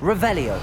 Revelio.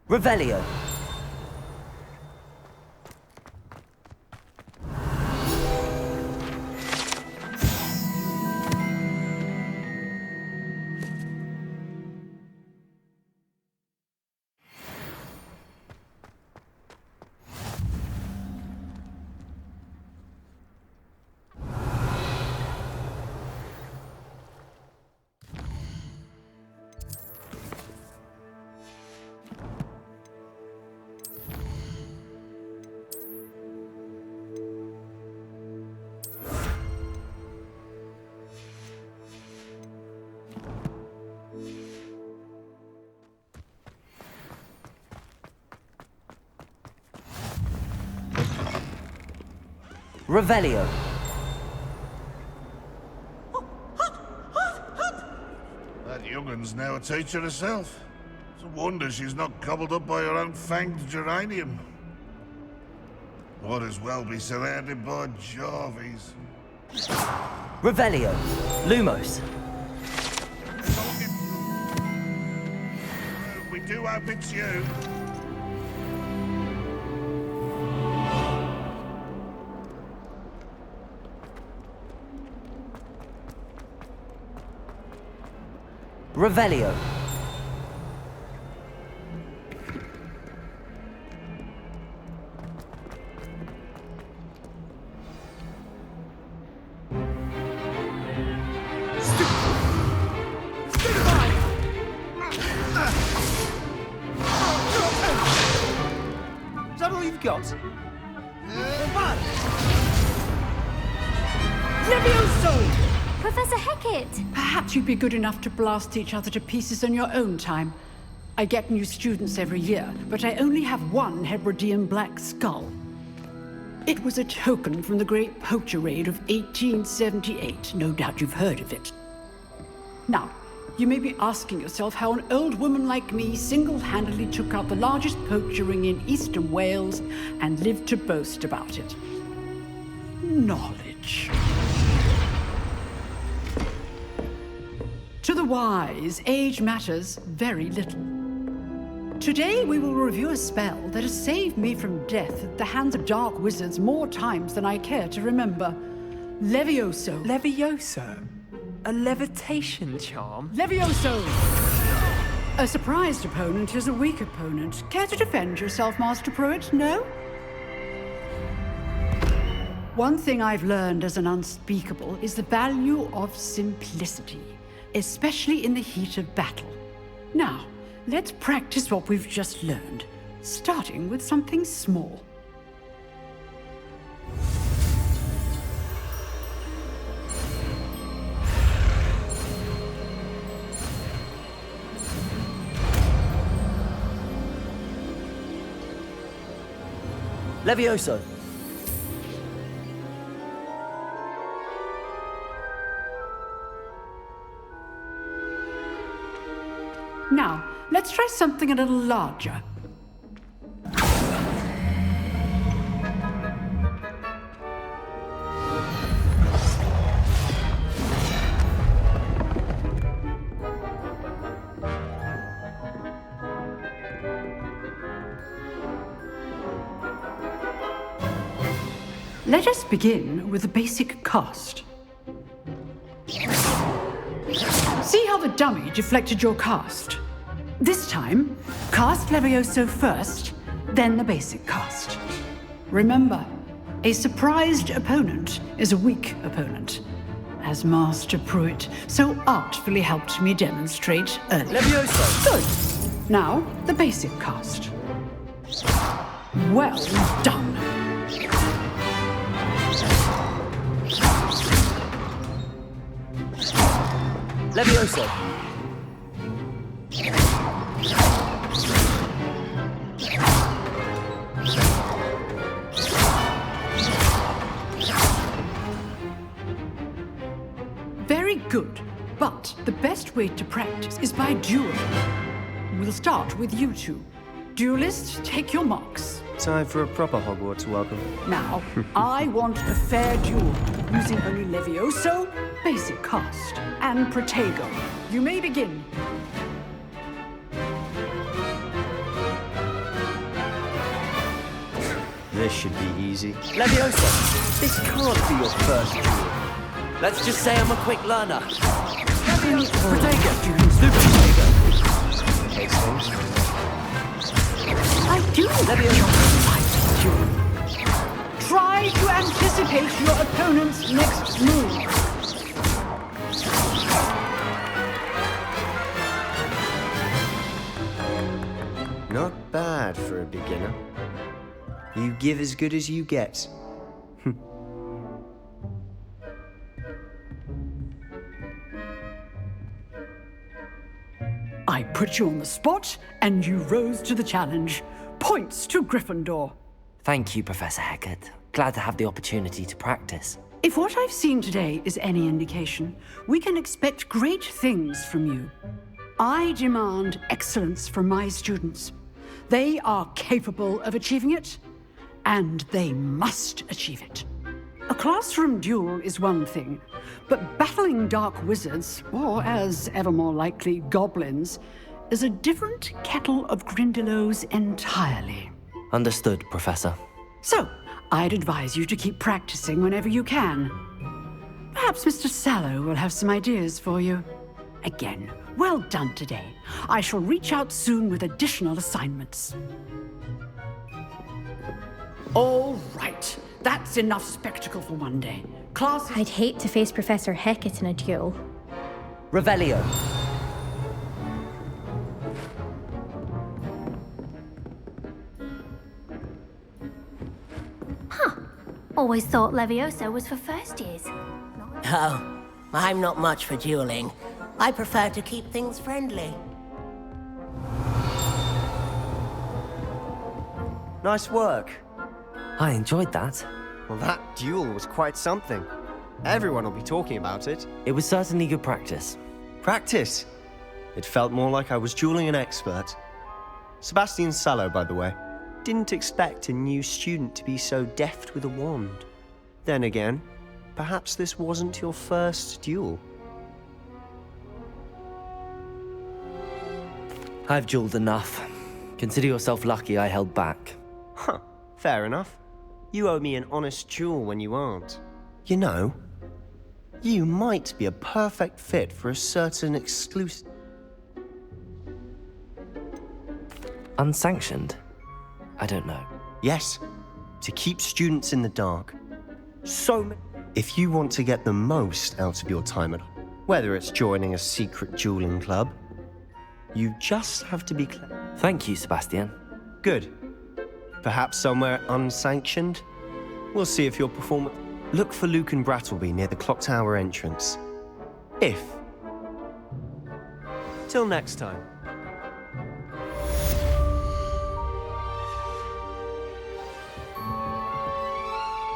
Revelio. Revelio. That young'un's now a teacher herself. It's a wonder she's not gobbled up by her own fanged geranium. Might as well be surrounded by Jarvies. Revelio. Lumos. We do hope it's you. Revelio. Is that all you've got? Levioso! Professor Hecat! Perhaps you'd be good enough to blast each other to pieces in your own time. I get new students every year, but I only have one Hebridean black skull. It was a token from the Great Poacher Raid of 1878. No doubt you've heard of it. Now, you may be asking yourself how an old woman like me single-handedly took out the largest poacher ring in eastern Wales and lived to boast about it. Knowledge. To the wise, age matters very little. Today we will review a spell that has saved me from death at the hands of dark wizards more times than I care to remember. Levioso. Levioso? A levitation charm? Levioso! A surprised opponent is a weak opponent. Care to defend yourself, Master Pruitt? No? One thing I've learned as an unspeakable is the value of simplicity, especially in the heat of battle. Now, let's practice what we've just learned, starting with something small. Levioso. Now, let's try something a little larger. Let us begin with the basic cast. See how the dummy deflected your cast? This time, cast Levioso first, then the basic cast. Remember, a surprised opponent is a weak opponent, as Master Pruitt so artfully helped me demonstrate earlier. Levioso! Good. Now, the basic cast. Well done. Levioso! Very good. But the best way to practice is by dueling. We'll start with you two. Duelists, take your marks. Time for a proper Hogwarts welcome. Now, I want a fair duel, using only Levioso, basic cast, and Protego. You may begin. This should be easy. Levioso! This can't be your first duel. Let's just say I'm a quick learner. Protego! Super Protego! Takes things. I do Levioso duel. Try to anticipate your opponent's next move. Not bad for a beginner. You give as good as you get. I put you on the spot, and you rose to the challenge. Points to Gryffindor. Thank you, Professor Hecat. Glad to have the opportunity to practice. If what I've seen today is any indication, we can expect great things from you. I demand excellence from my students. They are capable of achieving it, and they must achieve it. A classroom duel is one thing, but battling dark wizards, or as ever more likely, goblins, is a different kettle of Grindylows entirely. Understood, Professor. So, I'd advise you to keep practicing whenever you can. Perhaps Mr. Sallow will have some ideas for you. Again, well done today. I shall reach out soon with additional assignments. All right. That's enough spectacle for one day. Class... I'd hate to face Professor Hecat in a duel. Revelio. Always thought Levioso was for first years. Oh, I'm not much for dueling. I prefer to keep things friendly. Nice work. I enjoyed that. Well, that duel was quite something. Everyone will be talking about it. It was certainly good practice. Practice. It felt more like I was dueling an expert. Sebastian Sallow, by the way. Didn't expect a new student to be so deft with a wand. Then again, perhaps this wasn't your first duel. I've dueled enough. Consider yourself lucky I held back. Huh, fair enough. You owe me an honest duel when you aren't. You know, you might be a perfect fit for a certain exclusive... Unsanctioned? I don't know. Yes, to keep students in the dark. If you want to get the most out of your time at home, whether it's joining a secret dueling club, you just have to be clever. Thank you, Sebastian. Good. Perhaps somewhere unsanctioned? We'll see if your performance... Look for Luke and Brattleby near the clock tower entrance. If. Till next time.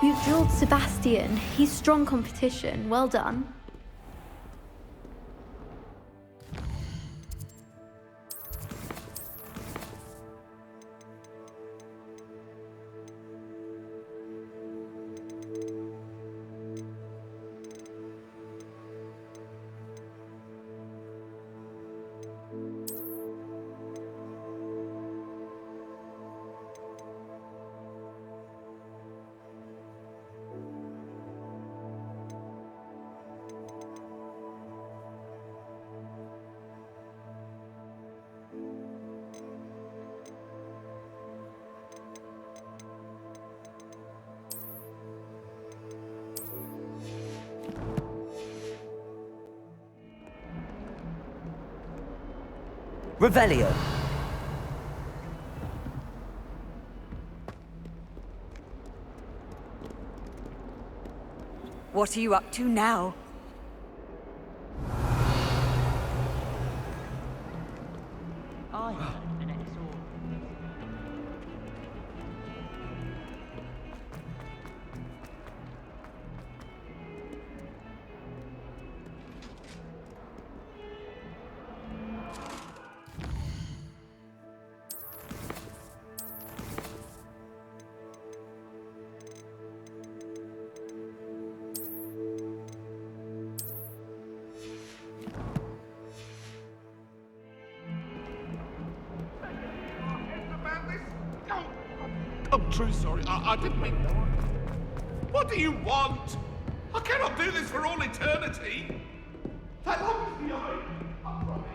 You've dueled Sebastian. He's strong competition. Well done. Revelio. What are you up to now? I'm truly sorry. I didn't mean... What do you want? I cannot do this for all eternity. That long is the eye. I promise.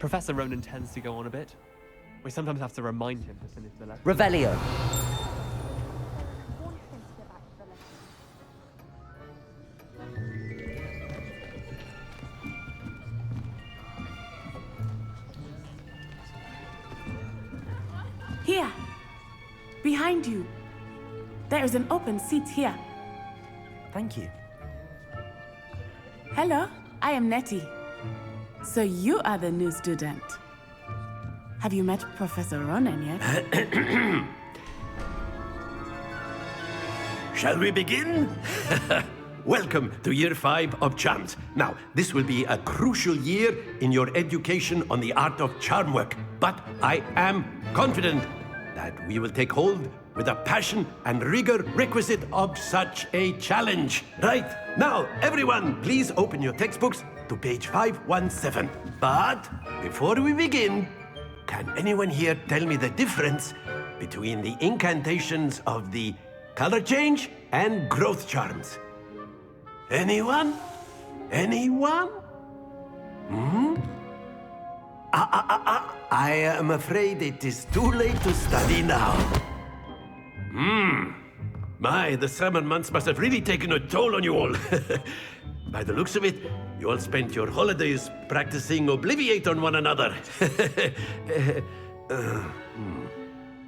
Professor Ronan tends to go on a bit. We sometimes have to remind him to finish the lesson. Revelio. Here, behind you. There is an open seat here. Thank you. Hello, I am Nettie. So you are the new student. Have you met Professor Ronan yet? Shall we begin? Welcome to Year 5 of Charms. Now, this will be a crucial year in your education on the art of charm work, but I am confident that we will take hold with the passion and rigor requisite of such a challenge. Right, now, everyone, please open your textbooks to page 517. But before we begin, can anyone here tell me the difference between the incantations of the color change and growth charms? Anyone? Anyone? I am afraid it is too late to study now. My, the summer months must have really taken a toll on you all. By the looks of it, you all spent your holidays practicing Obliviate on one another.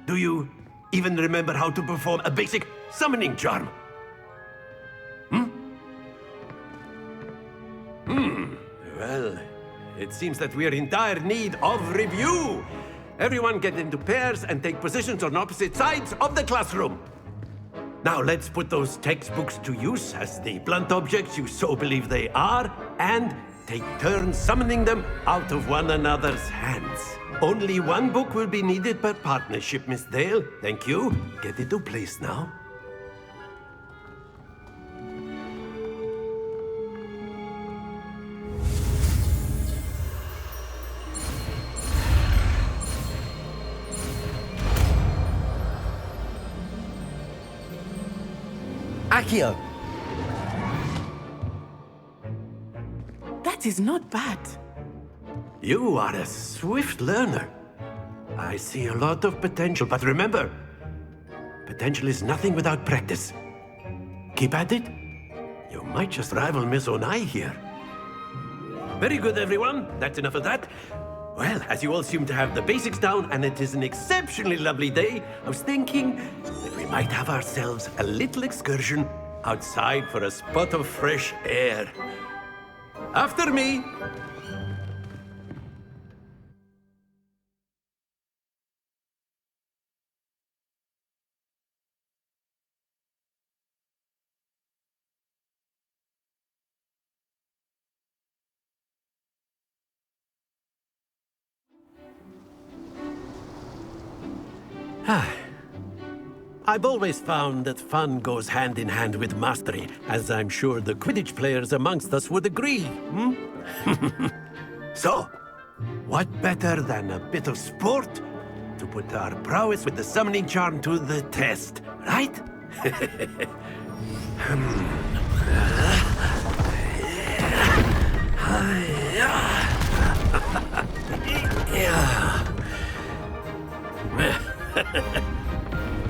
Do you even remember how to perform a basic summoning charm? Well, it seems that we are in dire need of review. Everyone get into pairs and take positions on opposite sides of the classroom. Now let's put those textbooks to use as the blunt objects you so believe they are, and take turns summoning them out of one another's hands. Only one book will be needed per partnership, Miss Dale. Thank you. Get into place now. Accio. That is not bad. You are a swift learner. I see a lot of potential, but remember, potential is nothing without practice. Keep at it. You might just rival Miss Onai here. Very good, everyone. That's enough of that. Well, as you all seem to have the basics down, and it is an exceptionally lovely day, I was thinking that we might have ourselves a little excursion outside for a spot of fresh air. After me. I've always found that fun goes hand in hand with mastery, as I'm sure the Quidditch players amongst us would agree. So, what better than a bit of sport to put our prowess with the summoning charm to the test, right?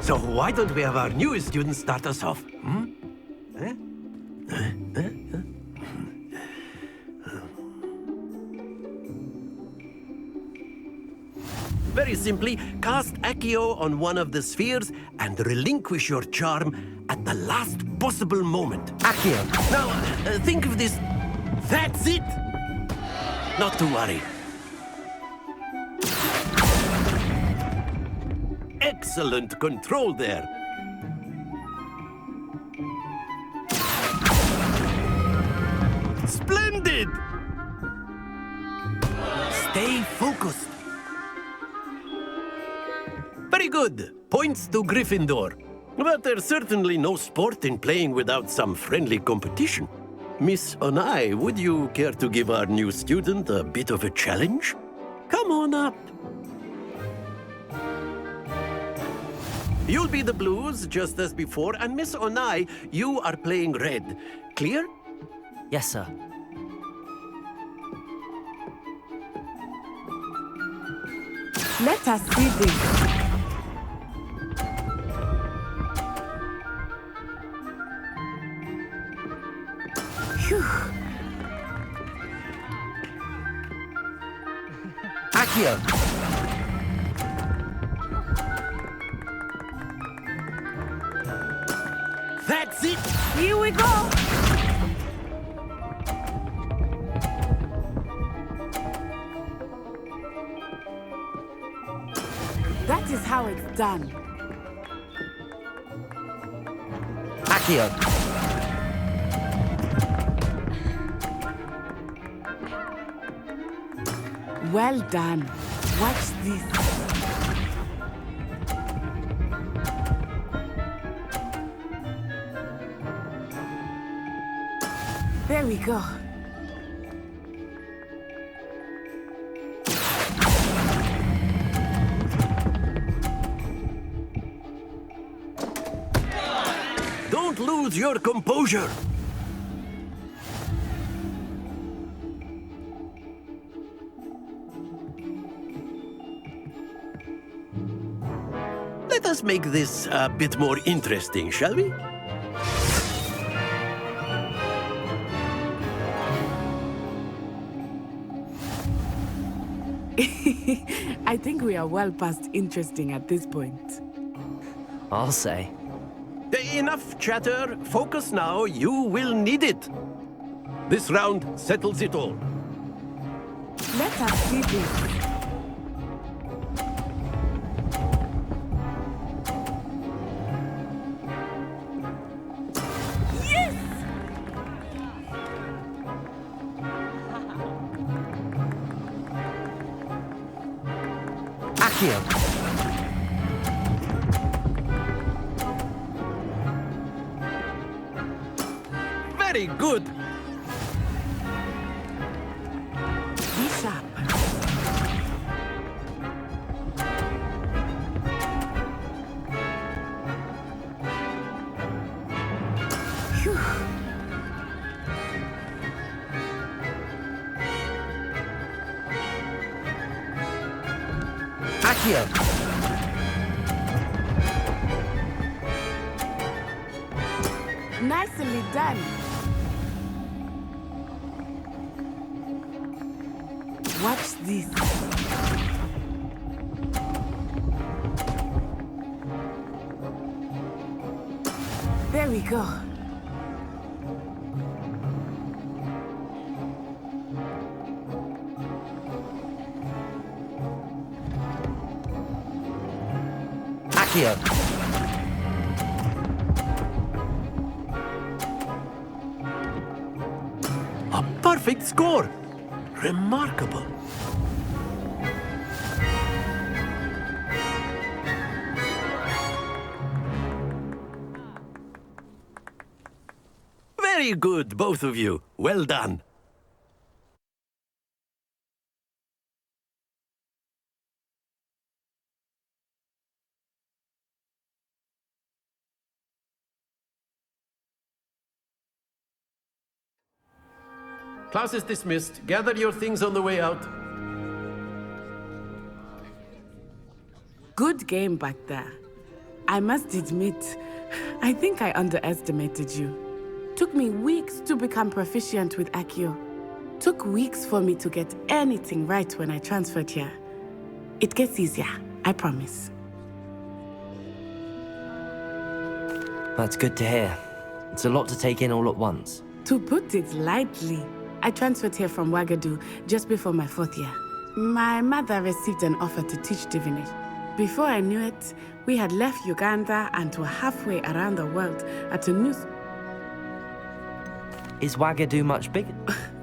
So why don't we have our new student start us off? Very simply, cast Accio on one of the spheres and relinquish your charm at the last possible moment. Accio. Now, think of this. That's it! Not to worry. Excellent control there. Splendid! Stay focused. Very good. Points to Gryffindor. But there's certainly no sport in playing without some friendly competition. Miss Onai, would you care to give our new student a bit of a challenge? Come on up. You'll be the blues, just as before, and Miss Onai, you are playing red. Clear? Yes, sir. Let us see this. Phew. Accio. That's it! Here we go! That is how it's done. Accio. Well done. Watch this. There we go. Don't lose your composure. Let us make this a bit more interesting, shall we? I think we are well past interesting at this point. I'll say. Enough chatter. Focus now. You will need it. This round settles it all. Let us see this. Yes! Accio. Very good. Be sharp. Phew. Accio. Nicely done. Watch this. There we go. Accio. A perfect score. Remarkable. Very good, both of you. Well done. Class is dismissed. Gather your things on the way out. Good game back there. I must admit, I think I underestimated you. Took me weeks to become proficient with Accio. Took weeks for me to get anything right when I transferred here. It gets easier, I promise. That's good to hear. It's a lot to take in all at once. To put it lightly, I transferred here from Ouagadougou just before my 4th year. My mother received an offer to teach divination. Before I knew it, we had left Uganda and were halfway around the world at a new... Is Ouagadougou much bigger?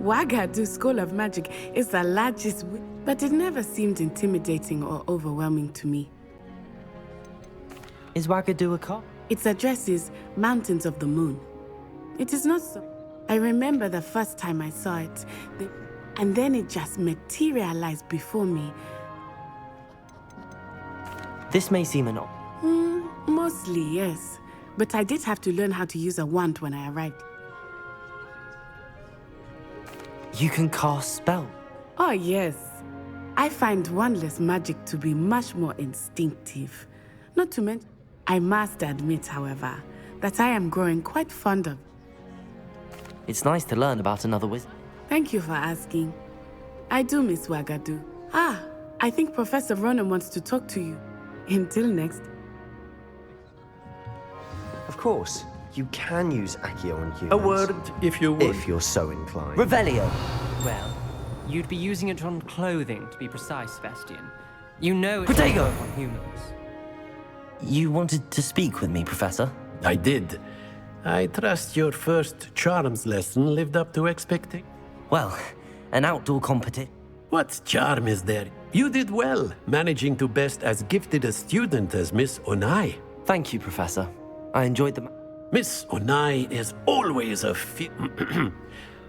Ouagadougou School of Magic is the largest, but it never seemed intimidating or overwhelming to me. Is Ouagadougou a car? Its address is Mountains of the Moon. It is not so. I remember the first time I saw it, and then it just materialized before me. This may seem an Mostly, yes. But I did have to learn how to use a wand when I arrived. You can cast spell. Oh, yes. I find wandless magic to be much more instinctive. Not to mention, I must admit, however, that I am growing quite fond of. It's nice to learn about another wizard. Thank you for asking. I do miss Ouagadougou. I think Professor Ronan wants to talk to you. Until next. Of course, you can use Accio on humans. A word, if you would. If you're so inclined. Revelio. Well, you'd be using it on clothing, to be precise, Sebastian. You know it's Protego! not on humans. You wanted to speak with me, Professor? I did. I trust your first charms lesson lived up to expecting. Well, an outdoor competition. What charm is there? You did well, managing to best as gifted a student as Miss Onai. Thank you, Professor. I enjoyed the... Miss Onai is always a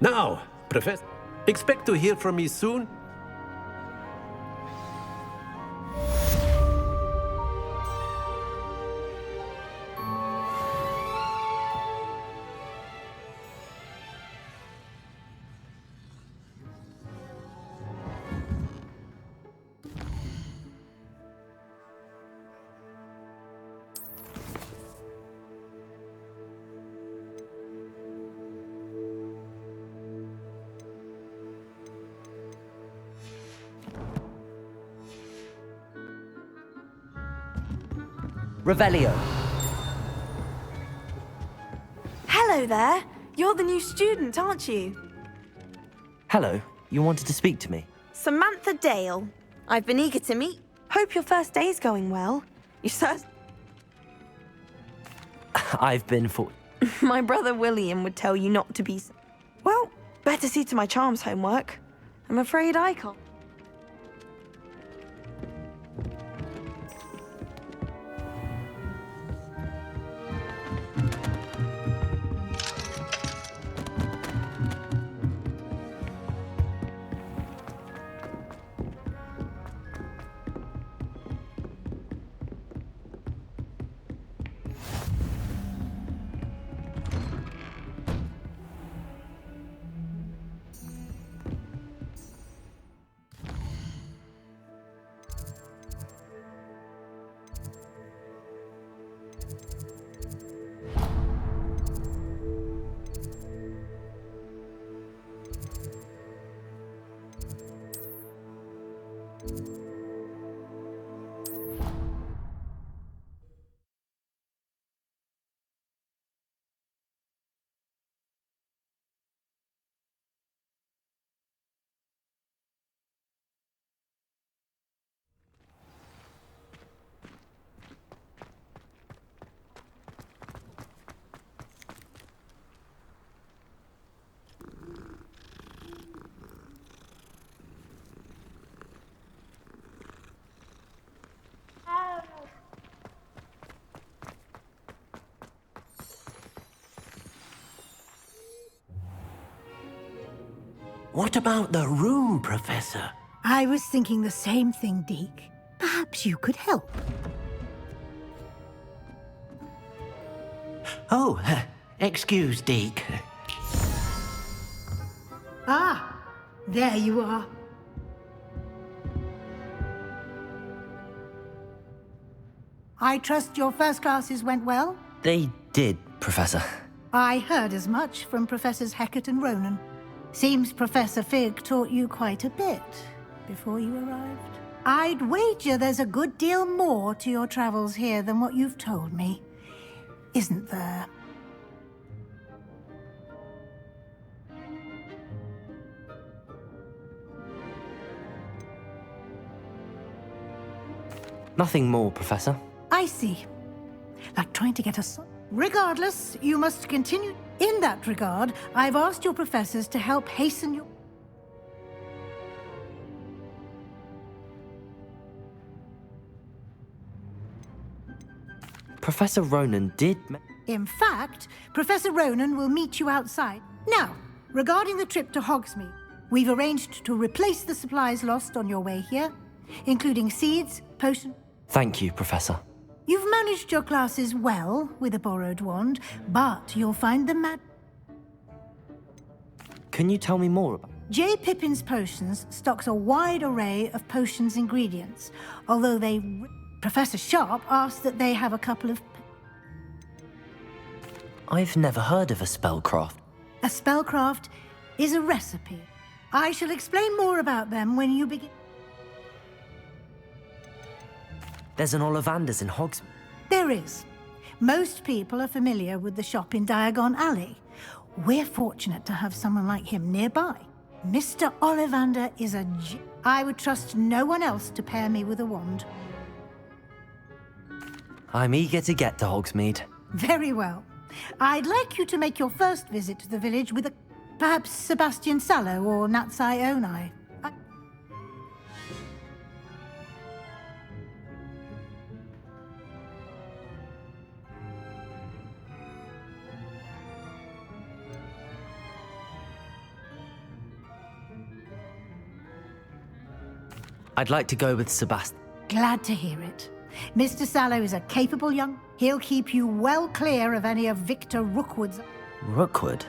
Now, Professor, expect to hear from me soon. Revelio. Hello there. You're the new student, aren't you? Hello. You wanted to speak to me? Samantha Dale. I've been eager to meet. Hope your first day's going well. You I've been for... My brother William would tell you not to be... Well, better see to my charms homework. I'm afraid I can't. What about the room, Professor? I was thinking the same thing, Deke. Perhaps you could help. Oh, excuse, Deke. Ah, there you are. I trust your first classes went well? They did, Professor. I heard as much from Professors Hecat and Ronan. Seems Professor Fig taught you quite a bit before you arrived. I'd wager there's a good deal more to your travels here than what you've told me. Isn't there? Nothing more, Professor. I see. Like trying to get us... Regardless, you must continue. In that regard, I've asked your professors to help hasten your... Professor Ronan did... In fact, Professor Ronan will meet you outside. Now, regarding the trip to Hogsmeade, we've arranged to replace the supplies lost on your way here, including seeds, potions... Thank you, Professor. You've managed your classes well with a borrowed wand, but you'll find the Can you tell me more about... J. Pippin's Potions stocks a wide array of potions ingredients, although Professor Sharp asked that they have a couple of... I've never heard of a spellcraft. A spellcraft is a recipe. I shall explain more about them when you begin... There's an Ollivanders in Hogsmeade. There is. Most people are familiar with the shop in Diagon Alley. We're fortunate to have someone like him nearby. Mr. Ollivander is a I would trust no one else to pair me with a wand. I'm eager to get to Hogsmeade. Very well. I'd like you to make your first visit to the village with perhaps Sebastian Sallow or Natsai Onai. I'd like to go with Sebastian. Glad to hear it. Mr. Sallow is a capable young... He'll keep you well clear of any of Victor Rookwood's... Rookwood?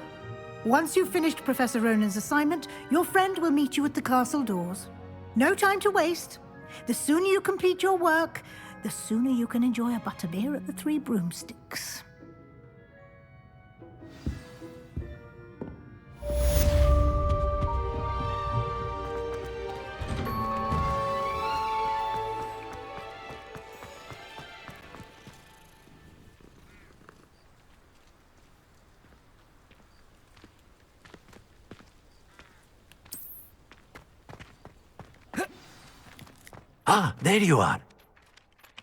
Once you've finished Professor Ronan's assignment, your friend will meet you at the castle doors. No time to waste. The sooner you complete your work, the sooner you can enjoy a butterbeer at the Three Broomsticks. Ah, there you are.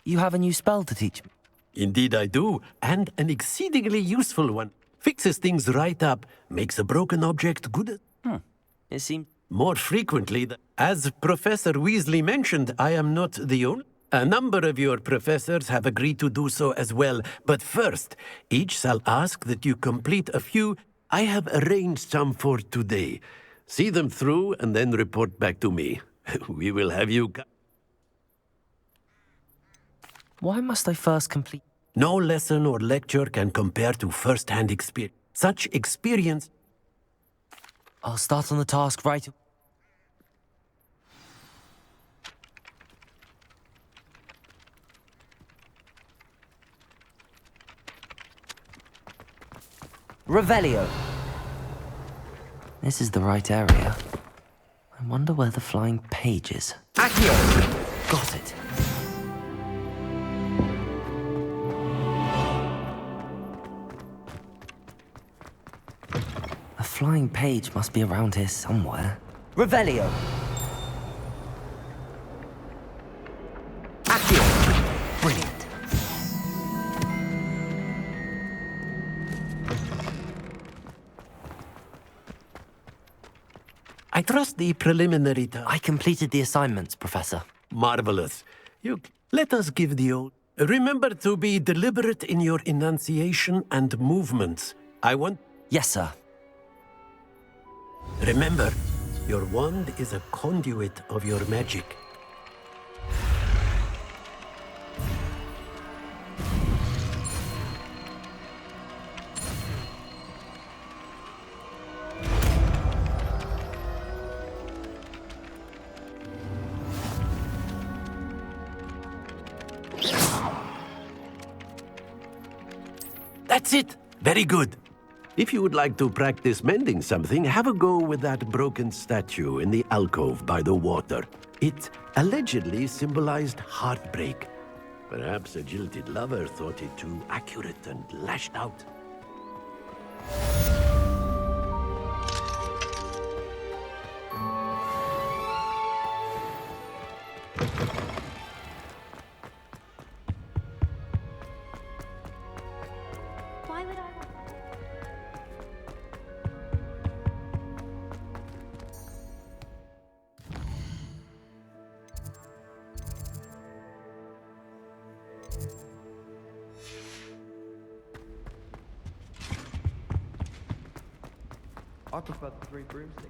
You have a new spell to teach me? Indeed I do, and an exceedingly useful one. Fixes things right up, makes a broken object good. It seems... More frequently, as Professor Weasley mentioned, I am not the only. A number of your professors have agreed to do so as well, but first, each shall ask that you complete a few. I have arranged some for today. See them through and then report back to me. We will have you... Why must I first complete... No lesson or lecture can compare to first-hand experience. Such experience... I'll start on the task right... Revelio. This is the right area. I wonder where the flying page is. Accio! Got it. A flying page must be around here somewhere. Revelio! Accio! Brilliant. I trust the preliminary I completed the assignments, Professor. Marvelous. Let us give the old... Remember to be deliberate in your enunciation and movements. I want... Yes, sir. Remember, your wand is a conduit of your magic. That's it. Very good. If you would like to practice mending something, have a go with that broken statue in the alcove by the water. It allegedly symbolized heartbreak. Perhaps a jilted lover thought it too accurate and lashed out. Why would I? I prefer the 3 broomsticks.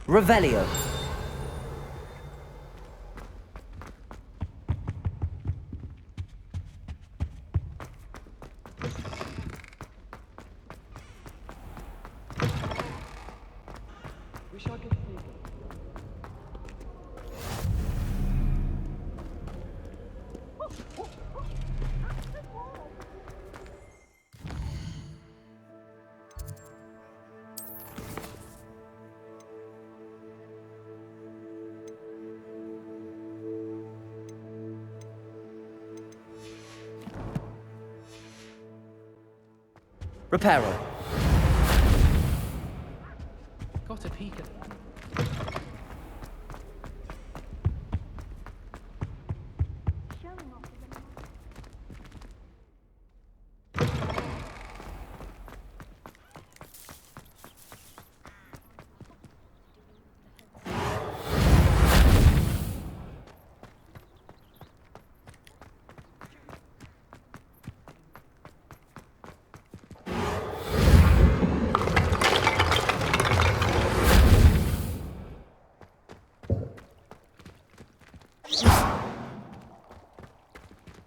Revelio. Wish I could see them. Reparo. Got a peek at that.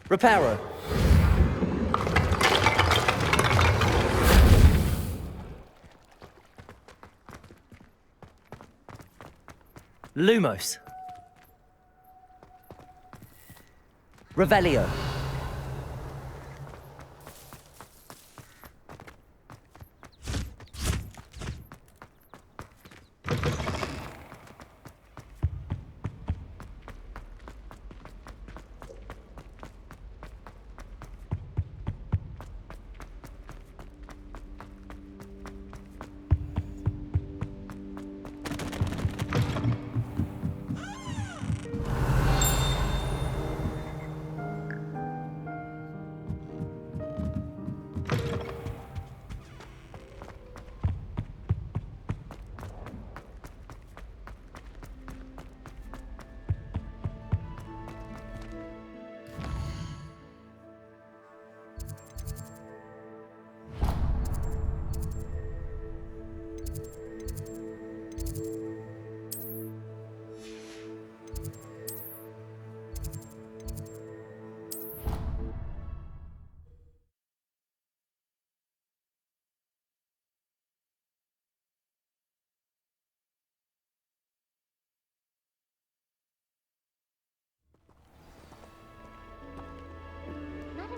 Reparo. Lumos. Revelio.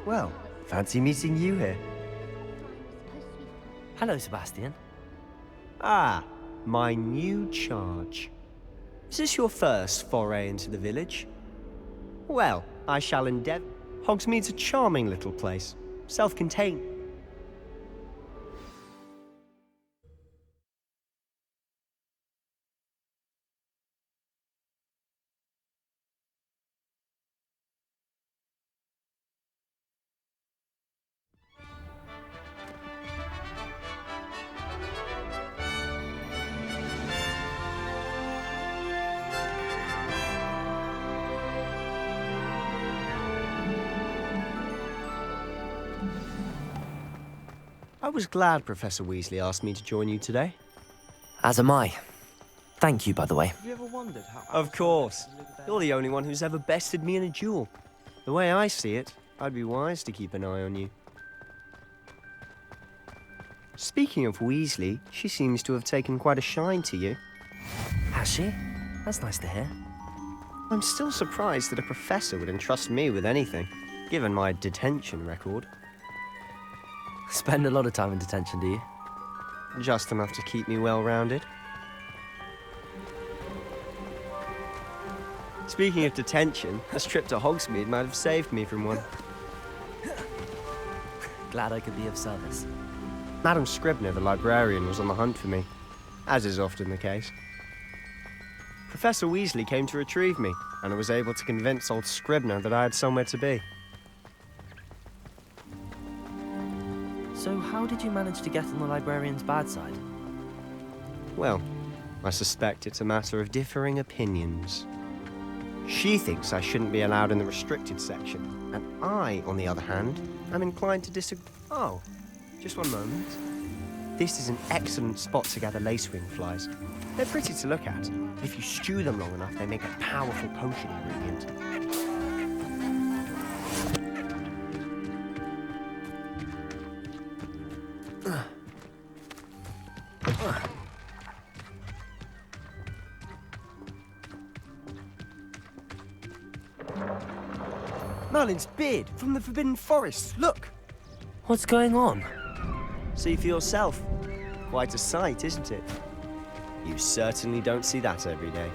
Well, fancy meeting you here. Hello, Sebastian. Ah, my new charge. Is this your first foray into the village? Well, I shall endeavour. Hogsmeade's a charming little place, self-contained. I was glad Professor Weasley asked me to join you today. As am I. Thank you, by the way. Have you ever wondered how... Of course. You're the only one who's ever bested me in a duel. The way I see it, I'd be wise to keep an eye on you. Speaking of Weasley, she seems to have taken quite a shine to you. Has she? That's nice to hear. I'm still surprised that a professor would entrust me with anything, given my detention record. Spend a lot of time in detention, do you? Just enough to keep me well-rounded. Speaking of detention, a trip to Hogsmeade might have saved me from one. Glad I could be of service. Madam Scribner, the librarian, was on the hunt for me, as is often the case. Professor Weasley came to retrieve me, and I was able to convince old Scribner that I had somewhere to be. So how did you manage to get on the librarian's bad side? Well, I suspect it's a matter of differing opinions. She thinks I shouldn't be allowed in the restricted section, and I, on the other hand, am inclined to disagree. Oh, just one moment. This is an excellent spot to gather lacewing flies. They're pretty to look at. If you stew them long enough, they make a powerful potion ingredient. Merlin's beard from the Forbidden Forest. Look! What's going on? See for yourself. Quite a sight, isn't it? You certainly don't see that every day.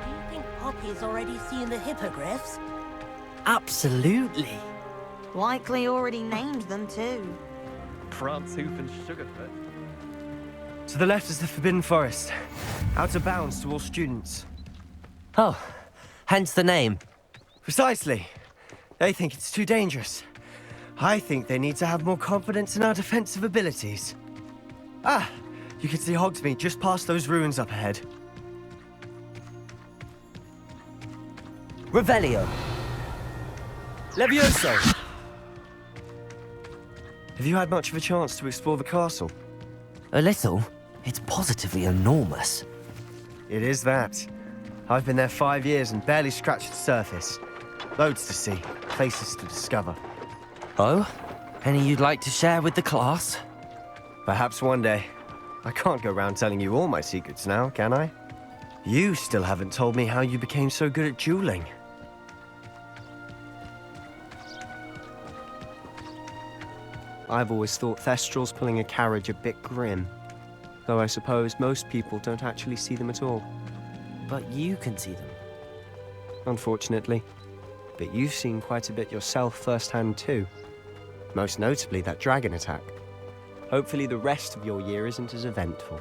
Do you think Poppy's already seen the hippogriffs? Absolutely. Likely already named them too. Prance, Hoof, and Sugarfoot. To the left is the Forbidden Forest. Out of bounds to all students. Oh, hence the name. Precisely. They think it's too dangerous. I think they need to have more confidence in our defensive abilities. Ah, you can see Hogsmeade just past those ruins up ahead. Revelio. Levioso! Have you had much of a chance to explore the castle? A little. It's positively enormous. It is that. I've been there 5 years and barely scratched the surface. Loads to see, places to discover. Oh? Any you'd like to share with the class? Perhaps one day. I can't go around telling you all my secrets now, can I? You still haven't told me how you became so good at dueling. I've always thought Thestrals pulling a carriage a bit grim. Though I suppose most people don't actually see them at all. But you can see them. Unfortunately. But you've seen quite a bit yourself firsthand too. Most notably that dragon attack. Hopefully the rest of your year isn't as eventful.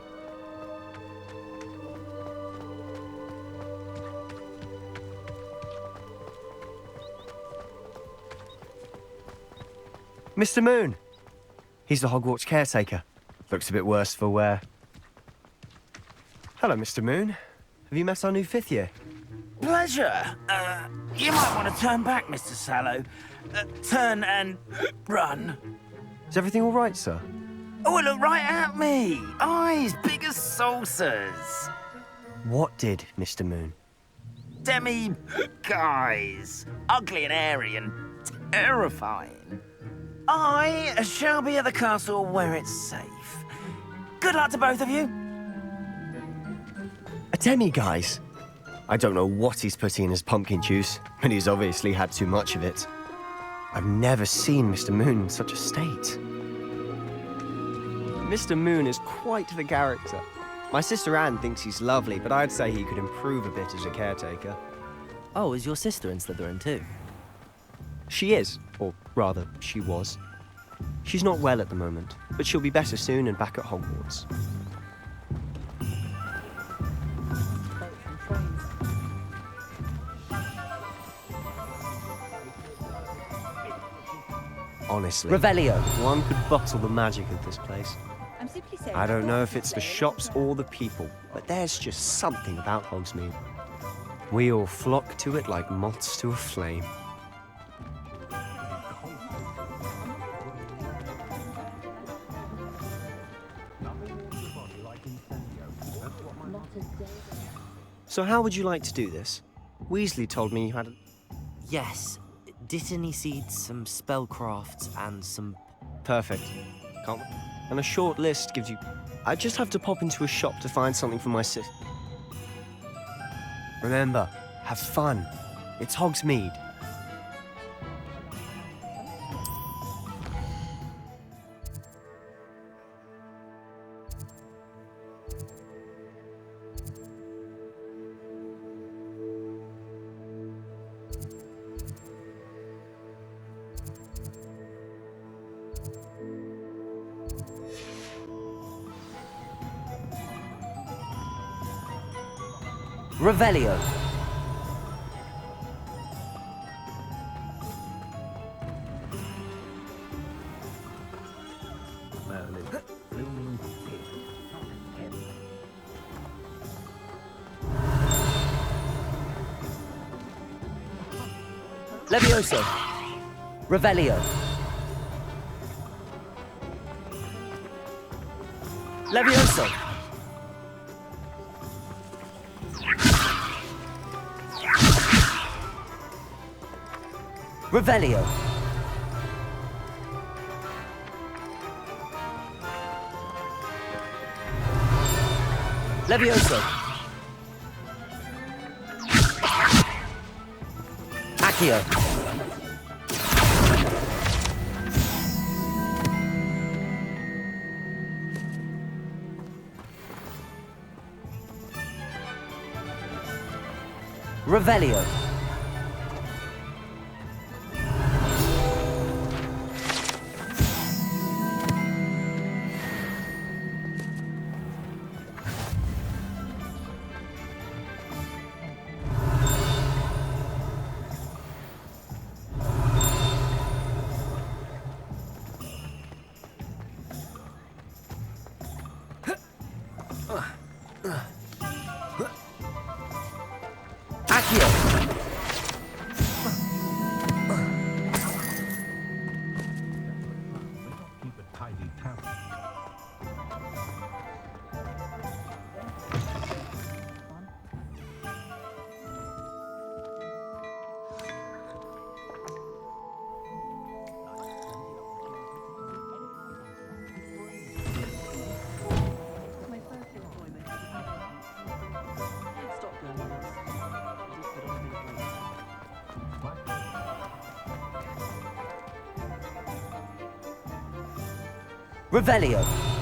Mr. Moon! He's the Hogwarts caretaker. Looks a bit worse for wear. Hello, Mr. Moon. Have you met our new 5th year? Pleasure. You might want to turn back, Mr. Sallow. Turn and run. Is everything all right, sir? Oh, look right at me. Eyes big as saucers. What did, Mr. Moon? Guys. Ugly and airy and terrifying. I shall be at the castle where it's safe. Good luck to both of you. A demi-guise? I don't know what he's putting in his pumpkin juice, but he's obviously had too much of it. I've never seen Mr. Moon in such a state. Mr. Moon is quite the character. My sister Anne thinks he's lovely, but I'd say he could improve a bit as a caretaker. Oh, is your sister in Slytherin too? She is, or rather, she was. She's not well at the moment, but she'll be better soon and back at Hogwarts. Honestly, Revelio. One could bottle the magic of this place. I don't know if it's the shops or the people, but there's just something about Hogsmeade. We all flock to it like moths to a flame. So how would you like to do this? Weasley told me you had a... Yes. Dittany seeds, some spellcrafts, and some... Perfect. can't we? And a short list gives you... I just have to pop into a shop to find something for my sister. Remember, have fun. It's Hogsmeade. Revelio. Levioso. Revelio. Levioso. Revelio. Levioso. Accio. Revelio. Revelio.